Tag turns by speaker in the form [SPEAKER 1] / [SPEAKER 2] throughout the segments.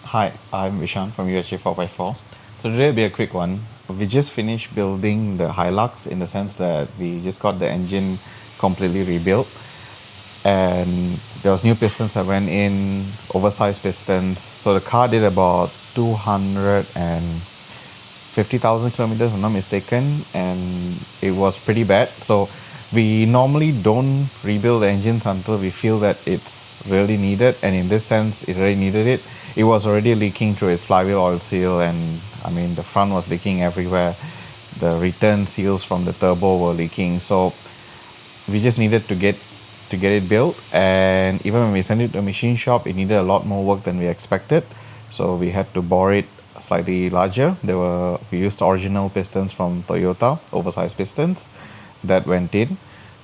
[SPEAKER 1] Hi, I'm Vishan from UHA 4x4. So today will be a quick one. We just finished building the Hilux in the sense that we just got the engine completely rebuilt, and there was new pistons that went in, oversized pistons. So the car did about 250,000 kilometers if I'm not mistaken, and it was pretty bad. So we normally don't rebuild the engines until we feel that it's really needed, and in this sense it really needed it. It was already leaking through its flywheel oil seal, and I mean the front was leaking everywhere. The return seals from the turbo were leaking, so we just needed to get it built. And even when we sent it to a machine shop, it needed a lot more work than we expected, so we had to bore it slightly larger. We used original pistons from Toyota, oversized pistons that went in.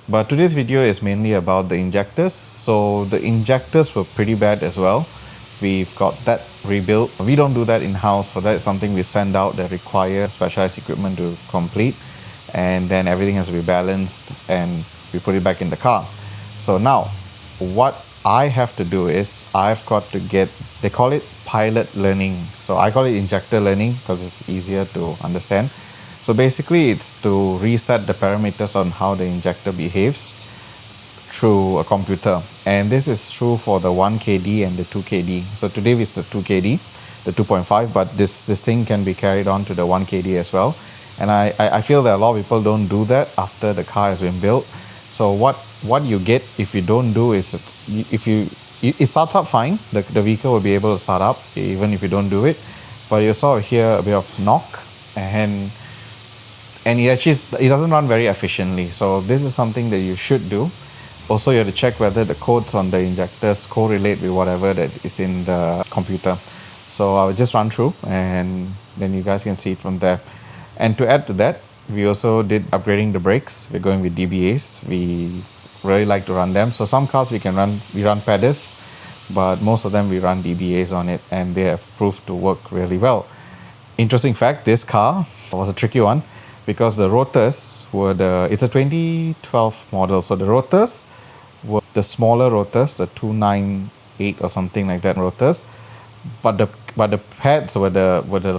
[SPEAKER 1] But today's video is mainly about the injectors. So the injectors were pretty bad as well. We've got that rebuilt. We don't do that in-house, so that's something we send out that require specialized equipment to complete, and then everything has to be balanced and we put it back in the car. So now what I have to do is I've got to get, they call it pilot learning, so I call it injector learning because it's easier to understand. So basically it's to reset the parameters on how the injector behaves through a computer, and this is true for the 1KD and the 2KD. So today it's the 2KD, the 2.5, but this thing can be carried on to the 1KD as well. And I feel that a lot of people don't do that after the car has been built. So what you get if you don't do is, it starts up fine, the vehicle will be able to start up even if you don't do it, but you sort of hear a bit of knock, and it doesn't run very efficiently. So this is something that you should do. Also, you have to check whether the codes on the injectors correlate with whatever that is in the computer. So I'll just run through and then you guys can see it from there. And to add to that, we also did upgrading the brakes. We're going with DBAs. We really like to run them. So some cars we run PEDs, but most of them we run DBAs on it, and they have proved to work really well. Interesting fact, this car was a tricky one because the rotors were it's a 2012 model, so the rotors were the smaller rotors, the 298 or something like that rotors, but the pads were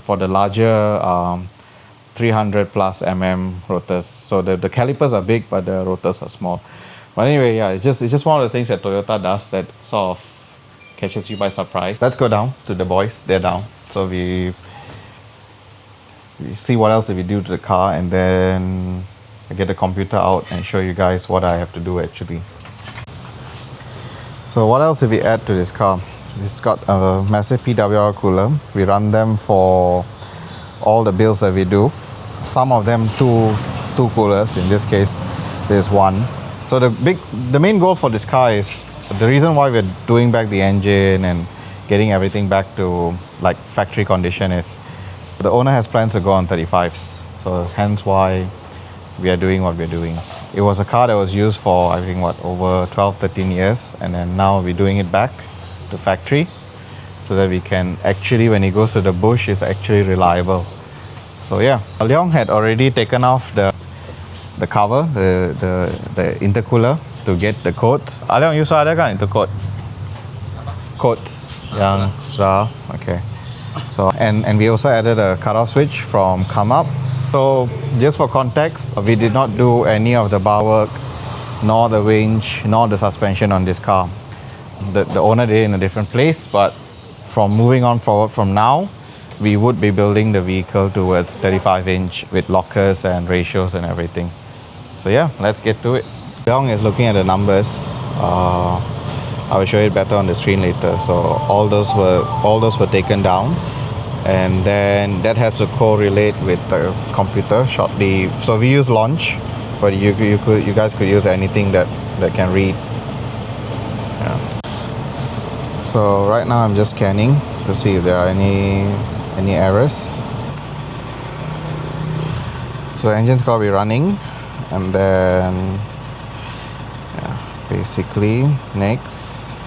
[SPEAKER 1] for the larger 300 plus rotors. So the calipers are big, but the rotors are small. But anyway, yeah, it's just one of the things that Toyota does that sort of catches you by surprise. Let's go down to the boys. They're down. So we see what else did we do to the car, and then I get the computer out and show you guys what I have to do actually. So what else did we add to this car? It's got a massive PWR cooler. We run them for all the builds that we do. Some of them two coolers. In this case, there's one. So the main goal for this car is, the reason why we're doing back the engine and getting everything back to like factory condition is the owner has plans to go on 35s. So hence why we are doing what we're doing. It was a car that was used for, I think, over 12-13 years, and then now we're doing it back to factory so that we can actually, when he goes to the bush, it's actually reliable. So yeah, Leong had already taken off the cover, the intercooler, to get the codes. Leong, you saw ada kan intercode? Codes yang sudah, okay. So and we also added a cutoff switch from come up. So just for context, we did not do any of the bar work, nor the winch, nor the suspension on this car. The owner did it in a different place, but from moving on forward from now, we would be building the vehicle towards 35-inch with lockers and ratios and everything. So yeah, let's get to it. Leong is looking at the numbers. I will show it better on the screen later. So all those were taken down, and then that has to correlate with the computer shortly. So we use launch, but you guys could use anything that can read. Yeah. So right now I'm just scanning to see if there are any errors. So engine's got to be running, and then basically next,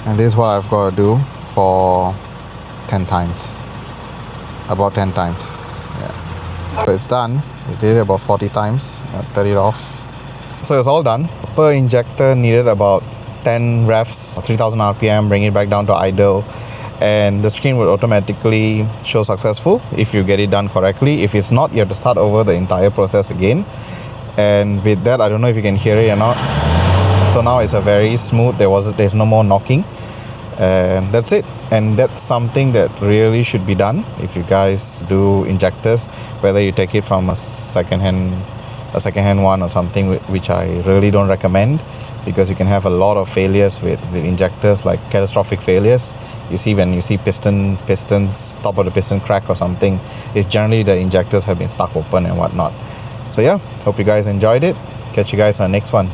[SPEAKER 1] and this is what I've got to do for 10 times, about 10 times. Yeah. So it's done. We did it about 40 times. I'll turn it off. So it's all done. Per injector needed about 10 revs, 3000 RPM, bring it back down to idle, and the screen will automatically show successful if you get it done correctly. If it's not, you have to start over the entire process again. And with that, I don't know if you can hear it or not. So now it's a very smooth, there's no more knocking, and that's it. And that's something that really should be done if you guys do injectors, whether you take it from a second-hand one or something, which I really don't recommend, because you can have a lot of failures with injectors, like catastrophic failures. You see, when you see pistons, top of the piston crack or something, it's generally the injectors have been stuck open and whatnot. So yeah, hope you guys enjoyed it. Catch you guys on the next one.